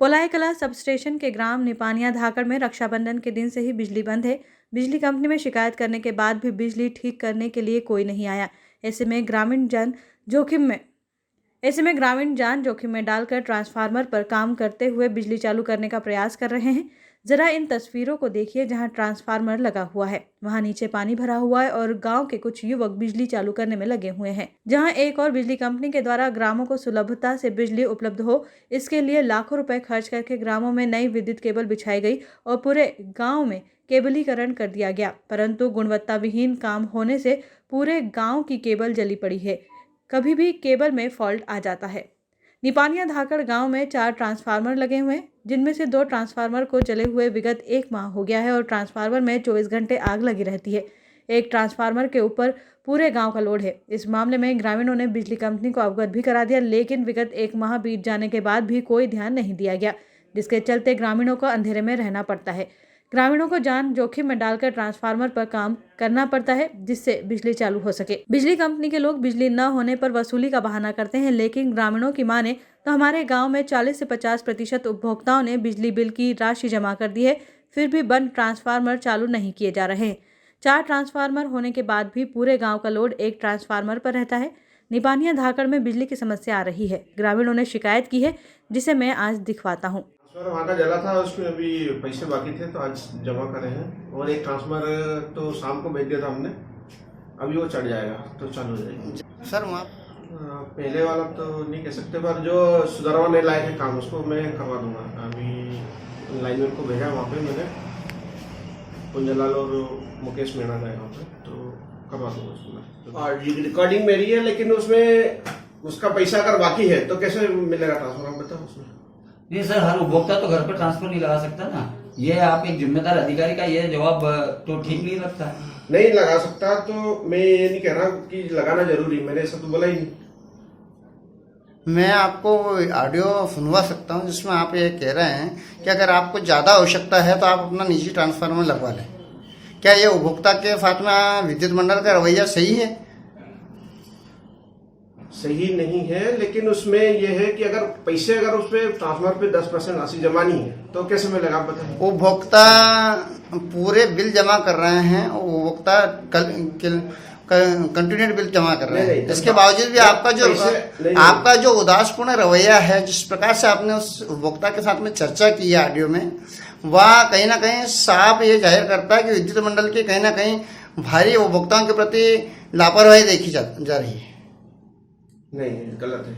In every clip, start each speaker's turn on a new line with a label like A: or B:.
A: पोलाई कला sub station के ग्राम निपानिया धाकड़ में रक्षाबंधन के दिन से ही बिजली बंद है। बिजली कंपनी में शिकायत करने के बाद भी बिजली ठीक करने के लिए कोई नहीं आया। ऐसे में ग्रामीण जान जोखिम में डालकर ट्रांसफार्मर पर काम करते हुए बिजली चालू करने का प्रयास कर रहे हैं। जरा इन तस्वीरों को देखिए, जहां ट्रांसफार्मर लगा हुआ है वहां नीचे पानी भरा हुआ है और गांव के कुछ युवक बिजली चालू करने में लगे हुए हैं। जहां एक और बिजली कंपनी के द्वारा ग्रामों को सुलभता से बिजली उपलब्ध हो, इसके लिए लाखों रुपए खर्च करके ग्रामों में नई विद्युत केबल बिछाई गई और पूरे गाँव में केबलीकरण कर दिया गया, परंतु गुणवत्ता विहीन काम होने से पूरे गाँव की केबल जली पड़ी है। कभी भी केबल में फॉल्ट आ जाता है। निपानिया धाकड़ गांव में 4 ट्रांसफार्मर लगे हुए हैं, जिनमें से 2 ट्रांसफार्मर को जले हुए विगत 1 माह हो गया है और ट्रांसफार्मर में 24 घंटे आग लगी रहती है। एक ट्रांसफार्मर के ऊपर पूरे गांव का लोड है। इस मामले में ग्रामीणों ने बिजली कंपनी को अवगत भी करा दिया, लेकिन विगत 1 माह बीत जाने के बाद भी कोई ध्यान नहीं दिया गया, जिसके चलते ग्रामीणों को अंधेरे में रहना पड़ता है। ग्रामीणों को जान जोखिम में डालकर ट्रांसफार्मर पर काम करना पड़ता है, जिससे बिजली चालू हो सके। बिजली कंपनी के लोग बिजली न होने पर वसूली का बहाना करते हैं, लेकिन ग्रामीणों की माने तो हमारे गांव में 40 से 50% उपभोक्ताओं ने बिजली बिल की राशि जमा कर दी है, फिर भी बंद ट्रांसफार्मर चालू नहीं किए जा रहे हैं। 4 ट्रांसफार्मर होने के बाद भी पूरे गाँव का लोड एक ट्रांसफार्मर पर रहता है। निपानिया धाकड़ में बिजली की समस्या आ रही है। ग्रामीणों ने शिकायत की है, जिसे मैं आज दिखवाता हूँ।
B: ट्रांसफर वहाँ का जला था, उसमें अभी पैसे बाकी थे तो आज जमा करे हैं। और एक ट्रांसफर तो शाम को भेज दिया था हमने, अभी वो चढ़ जाएगा तो चालू हो जाएगी।
C: सर वहाँ
B: पहले वाला तो नहीं कह सकते, पर जो सुधारवाने लायक है काम उसको मैं करवा दूंगा। अभी लाइनमैन को भेजा वहाँ पे मैंने, कुंजलाल और मुकेश मीणा गए वहाँ पे, तो करवा दूंगा उसको। और रिकॉर्डिंग मेरी है, लेकिन उसमें उसका पैसा अगर बाकी है तो कैसे मिलेगा ट्रांसफर, आप बताओ। उसमें
D: नहीं सर, हर उपभोक्ता तो घर पर ट्रांसफर नहीं लगा सकता ना। ये आप एक जिम्मेदार अधिकारी का ये जवाब तो ठीक नहीं लगता है।
B: नहीं लगा सकता तो मैं ये नहीं कह रहा कि लगाना जरूरी, मैंने ऐसा तो बोला ही नहीं।
C: मैं आपको ऑडियो सुनवा सकता हूँ जिसमें आप ये कह रहे हैं कि अगर आपको ज़्यादा आवश्यकता है तो आप अपना निजी ट्रांसफार्मर लगवा लें। क्या ये उपभोक्ता के साथ में विद्युत मंडल का रवैया सही है?
B: सही नहीं है, लेकिन उसमें यह है कि अगर पैसे अगर उसमें ट्रांसफर पे 10% राशि जमा नहीं है तो कैसे मिलेगा, आप बताएं।
C: उपभोक्ता पूरे बिल जमा कर रहे हैं, उपभोक्ता कंटिन्यूड बिल जमा कर रहे हैं। इसके बावजूद भी आपका जो उदासपूर्ण रवैया है, जिस प्रकार से आपने उस उपभोक्ता के साथ में चर्चा की है ऑडियो में, वह कहीं ना कहीं साफ ये जाहिर करता है कि विद्युत मंडल की कहीं ना कहीं भारी उपभोक्ताओं के प्रति लापरवाही देखी जा रही है।
B: नहीं, गलत है।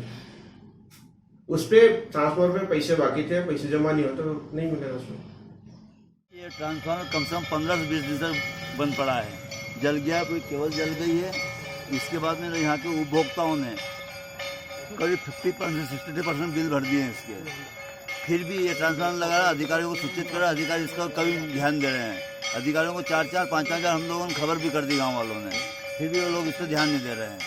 B: उस पे ट्रांसफर पे पैसे बाकी थे, पैसे जमा नहीं हो तो नहीं मिलेगा उसमें।
E: ये ट्रांसफार्मर कम से कम 15 से 20 दिन से बंद पड़ा है, जल गया, कोई केबल जल गई है। इसके बाद में यहाँ के उपभोक्ताओं ने करीब 50% से 60% बिल भर दिए हैं इसके। फिर भी ये ट्रांसफार्मर लगा रहा, अधिकारियों को सूचित कर रहा, अधिकारी इसका कभी ध्यान दे रहे हैं। अधिकारियों को 4-4, 5-5 हम लोगों ने खबर भी कर दी गाँव वालों ने, फिर भी वो लोग इस पर ध्यान नहीं दे रहे हैं।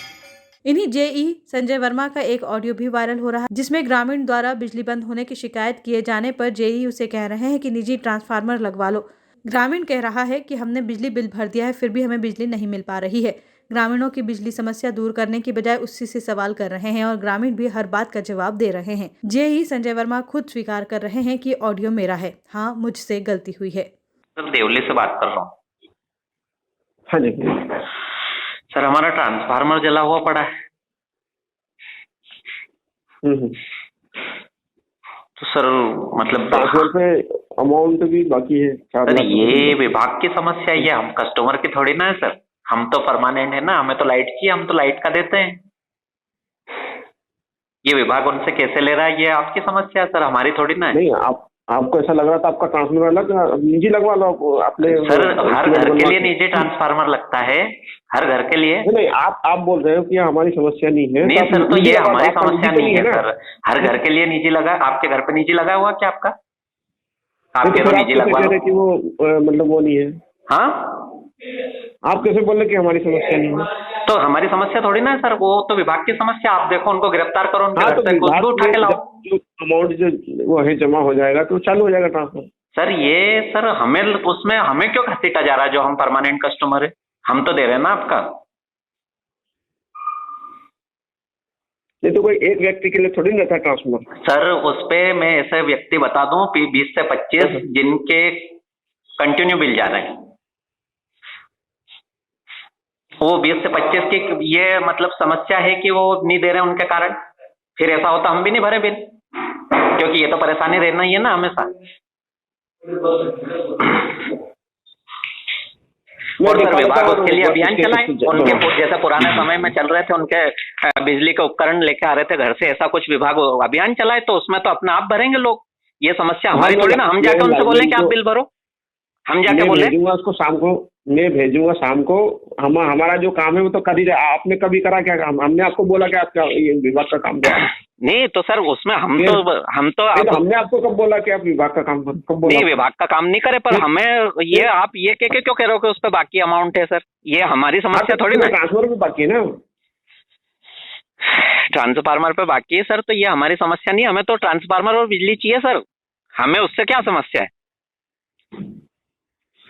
A: इन्हीं जेई संजय वर्मा का एक ऑडियो भी वायरल हो रहा है, जिसमें ग्रामीण द्वारा बिजली बंद होने की शिकायत किए जाने पर जेई उसे कह रहे हैं कि निजी ट्रांसफार्मर लगवा लो। ग्रामीण कह रहा है कि हमने बिजली बिल भर दिया है, फिर भी हमें बिजली नहीं मिल पा रही है। ग्रामीणों की बिजली समस्या दूर करने की बजाय उसी से सवाल कर रहे हैं और ग्रामीण भी हर बात का जवाब दे रहे हैं। जेई संजय वर्मा खुद स्वीकार कर रहे हैं कि ऑडियो मेरा है, हाँ मुझसे गलती हुई है।
F: सर देवली से बात कर रहा हूँ।
B: हाँ जी
F: सर, हमारा ट्रांसफार्मर जला हुआ पड़ा है। तो सर मतलब
B: ट्रांसफर पे अमाउंट भी बाकी है।
F: सर ये विभाग की समस्या है, ये हम कस्टमर की थोड़ी ना है सर। हम तो परमानेंट है ना, हमें तो लाइट की, हम तो लाइट का देते हैं। ये विभाग उनसे कैसे ले रहा है, ये आपकी समस्या है सर, हमारी थोड़ी ना है।
B: नहीं, आपको ऐसा लग रहा था आपका ट्रांसफार्मर अलग, निजी लगवा लो अपने।
F: सर हर घर के लिए निजी ट्रांसफार्मर लगता है, हर घर के लिए।
B: नहीं, आप बोल रहे हो कि हमारी समस्या नहीं है।
F: नहीं सर, तो ये हमारी समस्या नहीं है सर, हर घर के लिए निजी लगा। आपके घर पे निजी लगा हुआ क्या आपका? आपके तो निजी लगवा लो
B: कि वो मतलब वो नहीं है।
F: हाँ,
B: आप कैसे बोल रहे कि हमारी समस्या नहीं है?
F: तो हमारी समस्या थोड़ी ना है सर, वो तो विभाग की समस्या। आप देखो, उनको गिरफ्तार करो, उनके घर से कुछ उठा के लाओ।
B: जो अमाउंट जो वो है जमा हो जाएगा तो चालू हो जाएगा ट्रांसफर।
F: सर ये सर हमें उसमें हमें क्यों घसीटा जा रहा है? जो हम परमानेंट कस्टमर है, हम तो दे रहे हैं ना आपका।
G: नहीं तो कोई एक व्यक्ति के लिए थोड़ी ना था ट्रांसफार्मर।
F: सर उस पे मैं ऐसे व्यक्ति बता दूं 20 से 25 जिनके कंटिन्यू बिल जा रहे हैं, वो 20 से 25 की ये मतलब समस्या है कि वो नहीं दे रहे उनके कारण। फिर ऐसा होता हम भी नहीं भरे बिल, क्योंकि ये तो परेशानी रहना ही है ना हमेशा। और सर विभाग उसके लिए अभियान चलाए, उनके जैसे पुराने समय में चल रहे थे, उनके बिजली के उपकरण लेके आ रहे थे घर से, ऐसा कुछ विभाग अभियान चलाए तो उसमें तो अपने आप भरेंगे लोग। ये समस्या हमारी थोड़ी ना, हम जाके उनसे बोलें कि आप बिल भरो, हम जाके बोले।
G: भेजूंगा उसको शाम को, मैं भेजूंगा शाम को। हमारा जो काम है वो तो कर ही रहे। आपने कभी करा क्या काम? हमने आपको बोला कि आपका ये विभाग का काम क्या है?
F: नहीं तो सर उसमें हम तो
G: हमने आपको कब बोला कि आप विभाग का काम कब बोला?
F: नहीं विभाग का काम नहीं करे, पर हमें ये आप ये क्यों कह रहे हो कि उस पर बाकी अमाउंट है? सर ये हमारी समस्या थोड़ी ना।
G: ट्रांसफर भी बाकी है ना,
F: ट्रांसफार्मर पे बाकी है सर, तो ये हमारी समस्या नहीं। हमें तो ट्रांसफार्मर और बिजली चाहिए सर, हमें उससे क्या समस्या है?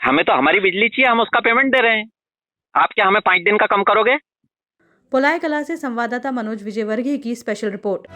F: हमें तो हमारी बिजली चाहिए, हम उसका पेमेंट दे रहे हैं। आप क्या हमें 5 दिन का कम करोगे?
A: पोलाई कला से संवाददाता मनोज विजयवर्गीय की स्पेशल रिपोर्ट।